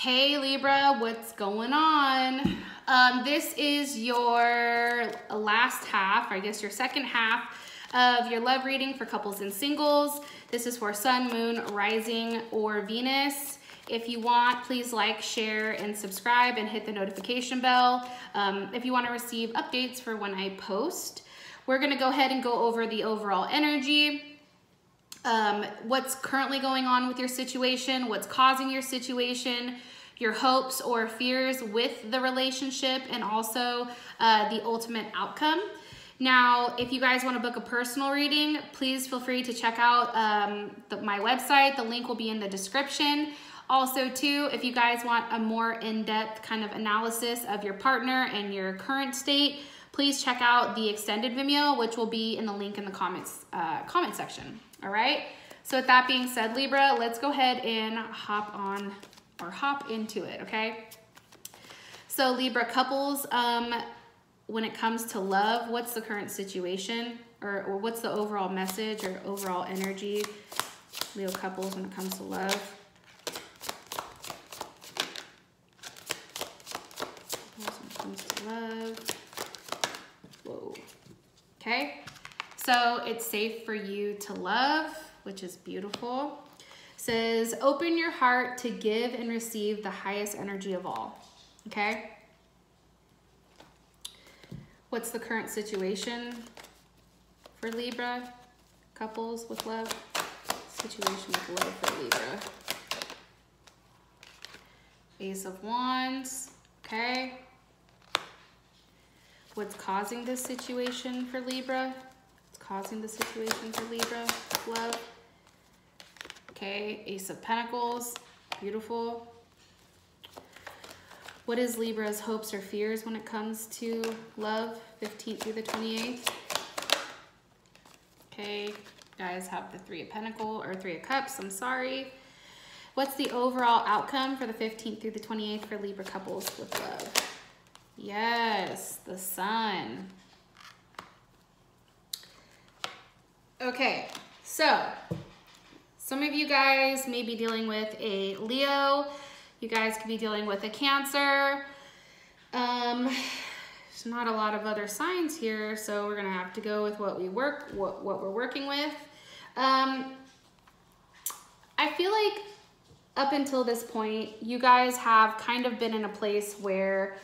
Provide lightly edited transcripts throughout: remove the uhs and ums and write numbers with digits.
Hey Libra, what's going on? This is your last half, I guess your second half of your love reading for couples and singles. This is for Sun, Moon, Rising, or Venus. If you want, please like, share, and subscribe and hit the notification bell if you want to receive updates for when I post. We're going to go ahead and go over the overall energy. What's currently going on with your situation, what's causing your situation, your hopes or fears with the relationship, and also the ultimate outcome. Now, if you guys want to book a personal reading, please feel free to check out my website. The link will be in the description. Also, too, if you guys want a more in-depth kind of analysis of your partner and your current state, please check out the extended Vimeo, which will be in the link in the comment section. All right. So with that being said, Libra, let's go ahead and hop into it. Okay. So Libra couples, when it comes to love, what's the current situation, or what's the overall message or overall energy, Leo couples, when it comes to love? When it comes to love. Whoa. Okay. So it's safe for you to love, which is beautiful. It says, open your heart to give and receive the highest energy of all. Okay. What's the current situation for Libra couples with love? Situation with love for Libra. Ace of Wands. Okay. What's causing this situation for Libra? Causing the situation for Libra with love. Okay, Ace of Pentacles, beautiful. What is Libra's hopes or fears when it comes to love, 15th through the 28th? Okay, guys have the Three of Pentacles, or Three of Cups, I'm sorry. What's the overall outcome for the 15th through the 28th for Libra couples with love? Yes, the Sun. Okay, so some of you guys may be dealing with a Leo. You guys could be dealing with a Cancer. There's not a lot of other signs here, so we're gonna have to go with what we're working with. I feel like up until this point, you guys have kind of been in a place where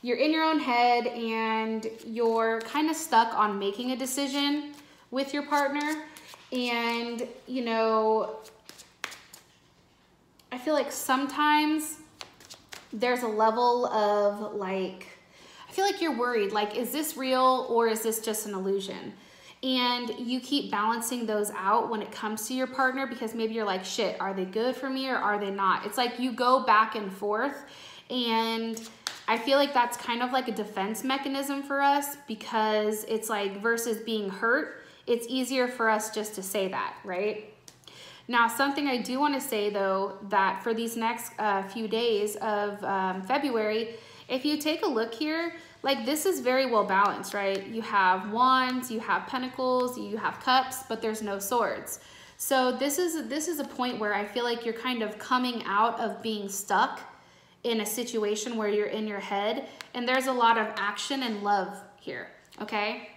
you're in your own head and you're kind of stuck on making a decision with your partner. And, you know, I feel like sometimes there's a level of like, I feel like you're worried, like, is this real or is this just an illusion? And you keep balancing those out when it comes to your partner, because maybe you're like, shit, are they good for me or are they not? It's like you go back and forth, and I feel like that's kind of like a defense mechanism for us, because it's like, versus being hurt, it's easier for us just to say that, right? Now, something I do want to say, though, that for these next few days of February, if you take a look here, like, this is very well balanced, right? You have Wands, you have Pentacles, you have Cups, but there's no Swords. So this is a point where I feel like you're kind of coming out of being stuck in a situation where you're in your head, and there's a lot of action and love here, okay?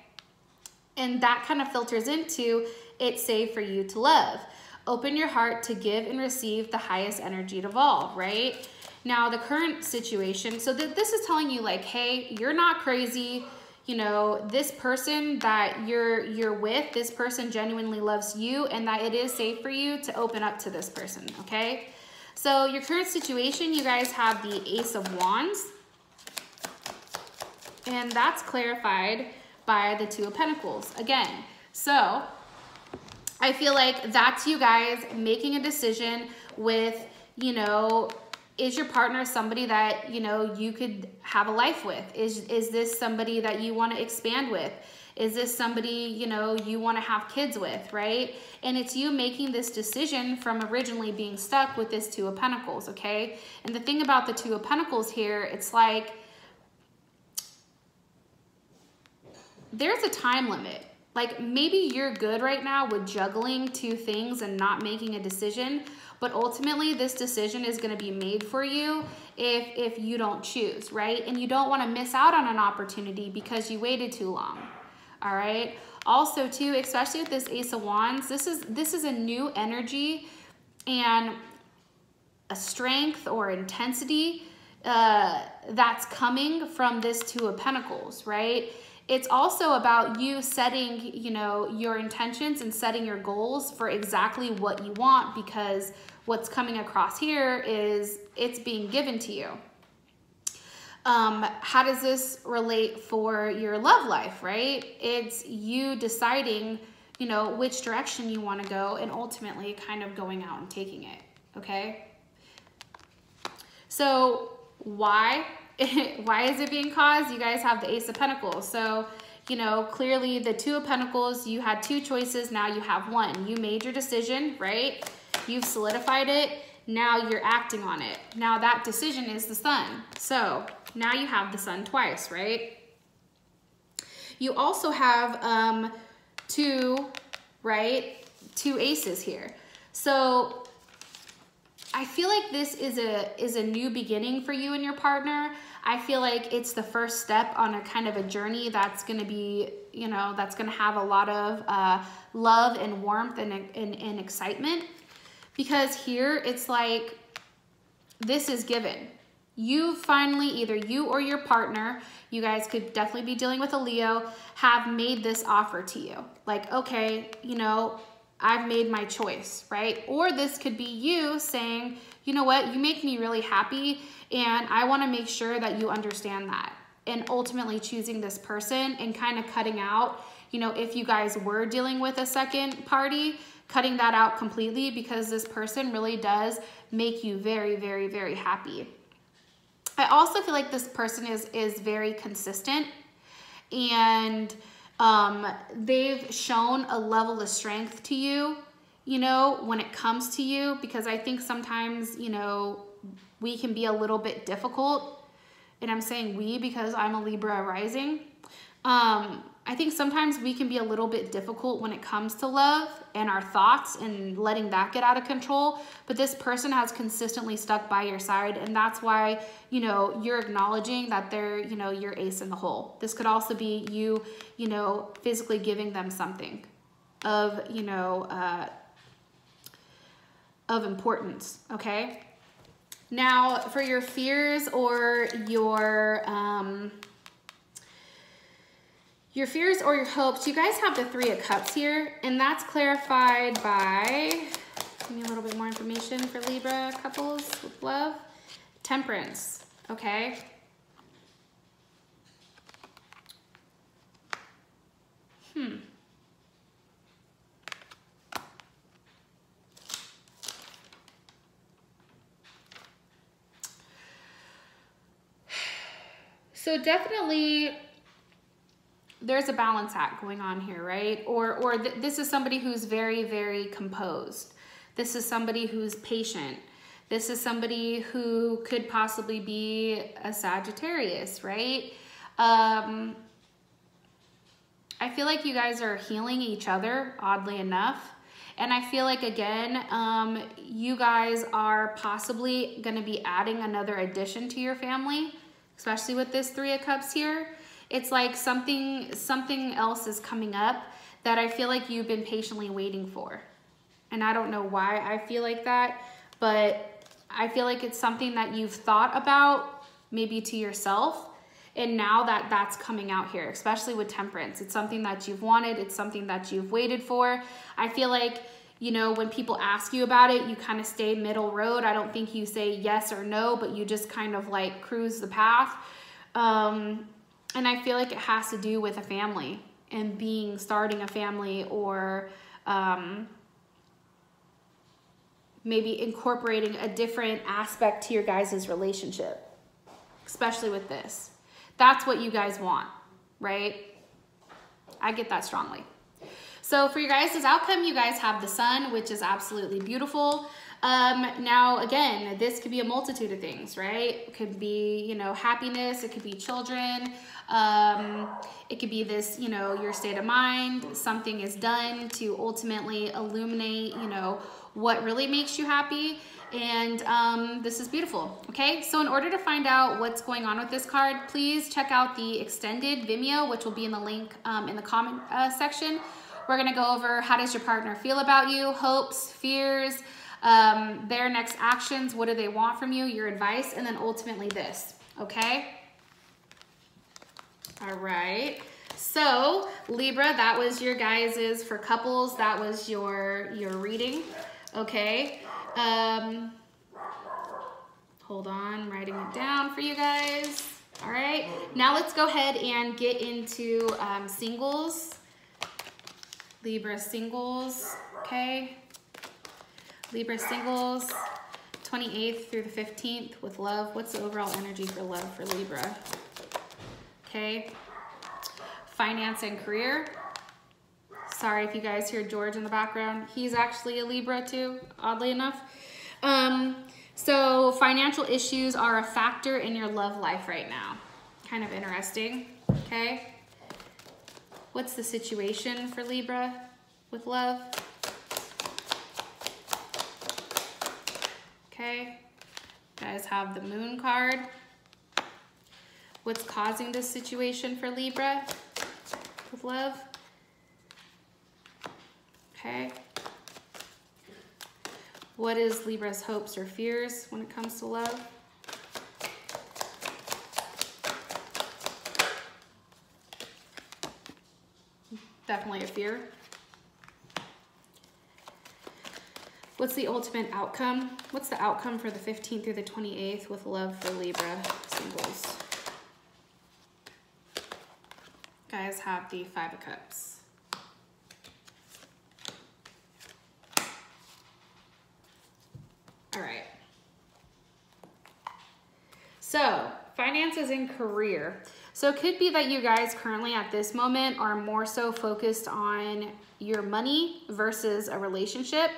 And that kind of filters into, it's safe for you to love. Open your heart to give and receive the highest energy of all, right? Now, the current situation, so this is telling you, like, hey, you're not crazy. You know, this person that you're with, this person genuinely loves you, and that it is safe for you to open up to this person, okay? So your current situation, you guys have the Ace of Wands, and that's clarified by the Two of Pentacles again. So I feel like that's you guys making a decision with, you know, is your partner somebody that, you know, you could have a life with? Is this somebody that you want to expand with? Is this somebody, you know, you want to have kids with, right? And it's you making this decision from originally being stuck with this Two of Pentacles, okay? And the thing about the Two of Pentacles here, it's like, there's a time limit. Like, maybe you're good right now with juggling two things and not making a decision, but ultimately this decision is going to be made for you if you don't choose, right? And you don't want to miss out on an opportunity because you waited too long. All right. Also too, especially with this Ace of Wands, this is a new energy and a strength or intensity that's coming from this Two of Pentacles, right? It's also about you setting, you know, your intentions and setting your goals for exactly what you want, because what's coming across here is it's being given to you. How does this relate for your love life, right? It's you deciding, you know, which direction you want to go and ultimately kind of going out and taking it, okay? So why? Why is it being caused? You guys have the Ace of Pentacles. So, you know, clearly the Two of Pentacles, you had two choices. Now you have one. You made your decision, right? You've solidified it. Now you're acting on it. Now that decision is the Sun. So now you have the Sun twice, right? You also have two aces here. So I feel like this is a new beginning for you and your partner. I feel like it's the first step on a kind of a journey that's going to be, you know, that's going to have a lot of love and warmth and excitement. Because here it's like this is given. You finally, either you or your partner, you guys could definitely be dealing with a Leo, have made this offer to you. Like, okay, you know, I've made my choice, right? Or this could be you saying, you know what, you make me really happy and I want to make sure that you understand that. And ultimately choosing this person and kind of cutting out, you know, if you guys were dealing with a second party, cutting that out completely, because this person really does make you very, very, very happy. I also feel like this person is very consistent, and they've shown a level of strength to you, you know, when it comes to you, because I think sometimes, you know, we can be a little bit difficult, and I'm saying we because I'm a Libra rising. I think sometimes we can be a little bit difficult when it comes to love and our thoughts and letting that get out of control. But this person has consistently stuck by your side. And that's why, you know, you're acknowledging that they're, you know, your ace in the hole. This could also be you, you know, physically giving them something of, you know, of importance. Okay. Now for your fears or your fears or your hopes, you guys have the Three of Cups here, and that's clarified by, give me a little bit more information for Libra couples with love. Temperance, okay? So definitely there's a balance act going on here, right? Or this is somebody who's very, very composed. This is somebody who's patient. This is somebody who could possibly be a Sagittarius, right? I feel like you guys are healing each other, oddly enough. And I feel like, again, you guys are possibly going to be adding another addition to your family, especially with this Three of Cups here. It's like something else is coming up that I feel like you've been patiently waiting for. And I don't know why I feel like that, but I feel like it's something that you've thought about, maybe to yourself. And now that that's coming out here, especially with Temperance, it's something that you've wanted. It's something that you've waited for. I feel like, you know, when people ask you about it, you kind of stay middle road. I don't think you say yes or no, but you just kind of like cruise the path. And I feel like it has to do with a family and starting a family, or maybe incorporating a different aspect to your guys' relationship, especially with this. That's what you guys want, right? I get that strongly. So for your guys' outcome, you guys have the Sun, which is absolutely beautiful. Now, again, this could be a multitude of things, right? It could be, you know, happiness. It could be children. It could be this, you know, your state of mind. Something is done to ultimately illuminate, you know, what really makes you happy. And this is beautiful, okay? So in order to find out what's going on with this card, please check out the extended Vimeo, which will be in the link in the comment section. We're gonna go over how does your partner feel about you, hopes, fears, their next actions, what do they want from you, your advice, and then ultimately this, okay? All right, so Libra, that was your guys's, for couples, that was your reading, okay? Hold on, writing it down for you guys. All right, now let's go ahead and get into singles. Libra singles, okay? Libra singles, 28th through the 15th with love. What's the overall energy for love for Libra? Okay. Finance and career. Sorry if you guys hear George in the background. He's actually a Libra too, oddly enough. So financial issues are a factor in your love life right now. Kind of interesting, okay? What's the situation for Libra with love? Okay, you guys have the Moon card. What's causing this situation for Libra with love? Okay. What is Libra's hopes or fears when it comes to love? Definitely a fear. What's the ultimate outcome? What's the outcome for the 15th through the 28th with love for Libra singles? Guys have the 5 of Cups. All right. So, finances and career. So it could be that you guys currently at this moment are more so focused on your money versus a relationship.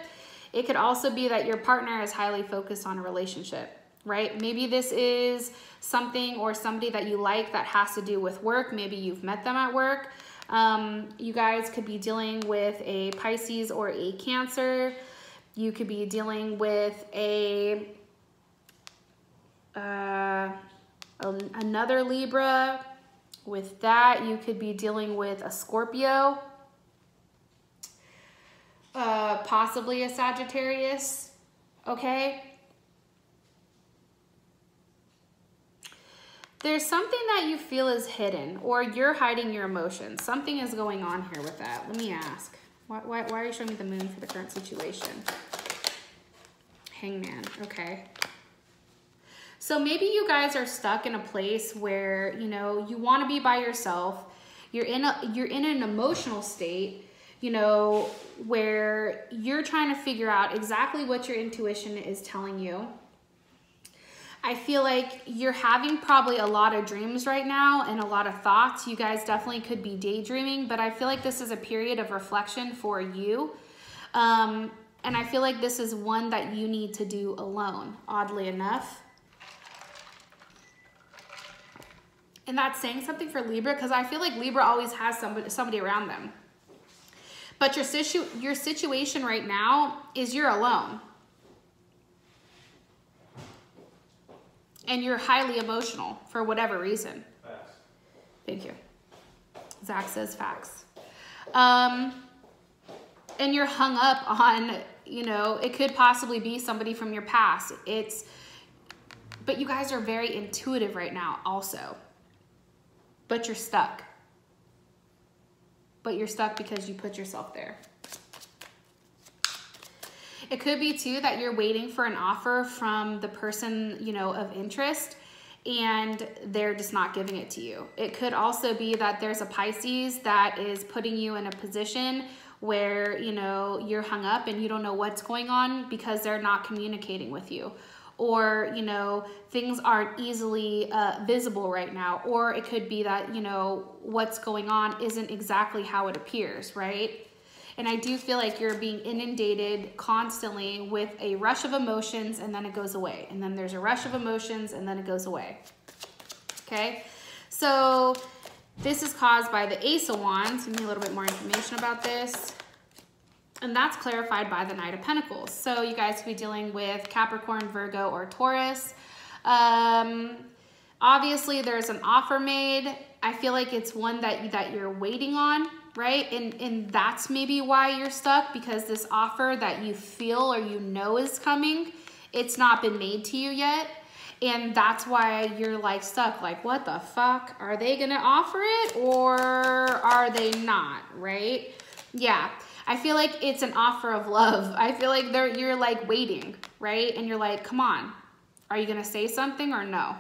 It could also be that your partner is highly focused on a relationship, right? Maybe this is something or somebody that you like that has to do with work. Maybe you've met them at work. You guys could be dealing with a Pisces or a Cancer. You could be dealing with another Libra. With that, you could be dealing with a Scorpio, possibly a Sagittarius, okay? There's something that you feel is hidden, or you're hiding your emotions. Something is going on here with that. Let me ask. Why are you showing me the Moon for the current situation? Hangman, okay. So maybe you guys are stuck in a place where, you know, you want to be by yourself. You're in an emotional state, you know, where you're trying to figure out exactly what your intuition is telling you. I feel like you're having probably a lot of dreams right now and a lot of thoughts. You guys definitely could be daydreaming, but I feel like this is a period of reflection for you. And I feel like this is one that you need to do alone, oddly enough. And that's saying something for Libra, because I feel like Libra always has somebody around them. But your situation right now is you're alone. And you're highly emotional for whatever reason. Facts. Thank you. Zach says facts. And you're hung up on, you know, it could possibly be somebody from your past. But you guys are very intuitive right now also. But you're stuck. But you're stuck because you put yourself there. It could be too that you're waiting for an offer from the person, you know, of interest, and they're just not giving it to you. It could also be that there's a Pisces that is putting you in a position where, you know, you're hung up and you don't know what's going on because they're not communicating with you. Or, you know, things aren't easily visible right now. Or it could be that, you know, what's going on isn't exactly how it appears, right? And I do feel like you're being inundated constantly with a rush of emotions, and then it goes away. And then there's a rush of emotions, and then it goes away. Okay? So this is caused by the Ace of Wands. Give me a little bit more information about this. And that's clarified by the Knight of Pentacles. So you guys could be dealing with Capricorn, Virgo, or Taurus. Obviously, there's an offer made. I feel like it's one that you're waiting on, right? And that's maybe why you're stuck, because this offer that you feel or you know is coming, it's not been made to you yet. And that's why you're like stuck, like, what the fuck? Are they gonna offer it or are they not, right? Yeah, I feel like it's an offer of love. I feel like you're like waiting, right? And you're like, come on, are you gonna say something or no?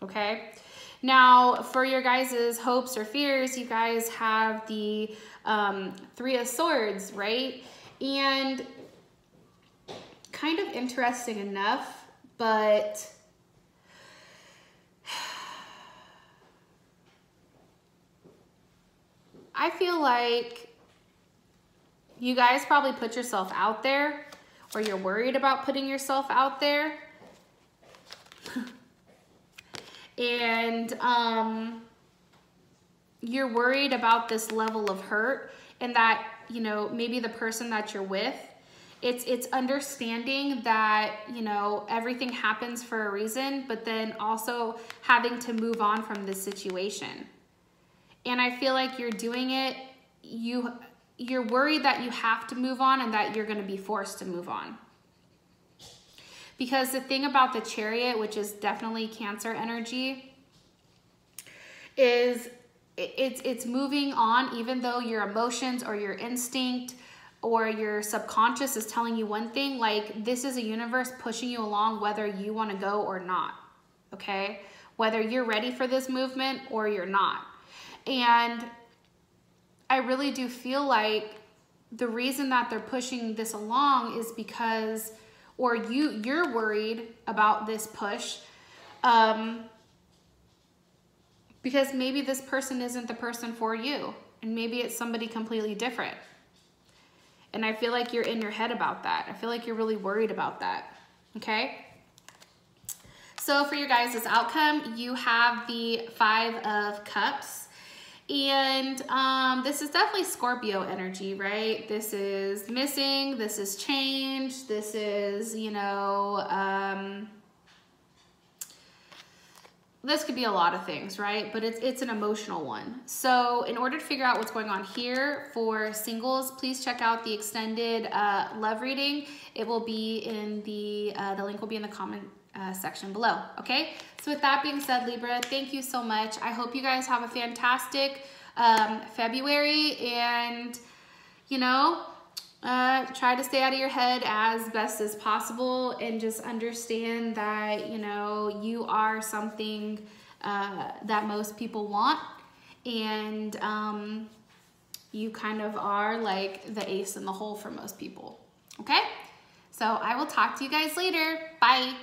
Okay. Now, for your guys' hopes or fears, you guys have the Three of Swords, right? And kind of interesting enough, but I feel like you guys probably put yourself out there, or you're worried about putting yourself out there. And you're worried about this level of hurt, and that, you know, maybe the person that you're with, it's understanding that, you know, everything happens for a reason, but then also having to move on from this situation. And I feel like you're doing it, you're worried that you have to move on and that you're going to be forced to move on. Because the thing about the Chariot, which is definitely Cancer energy, is it's moving on, even though your emotions or your instinct or your subconscious is telling you one thing. Like, this is a universe pushing you along whether you want to go or not, okay? Whether you're ready for this movement or you're not. And I really do feel like the reason that they're pushing this along is because, or you're worried about this push, because maybe this person isn't the person for you, and maybe it's somebody completely different. And I feel like you're in your head about that. I feel like you're really worried about that, okay? So for your guys' outcome, you have the Five of Cups. And this is definitely Scorpio energy, right? This is missing, this is change, this is, you know, this could be a lot of things, right? But it's an emotional one. So in order to figure out what's going on here for singles, please check out the extended love reading. It will be in the link will be in the comment section below, okay? So with that being said, Libra, thank you so much. I hope you guys have a fantastic February, and, you know, try to stay out of your head as best as possible, and just understand that, you know, you are something that most people want, and you kind of are like the ace in the hole for most people, okay? So I will talk to you guys later. Bye.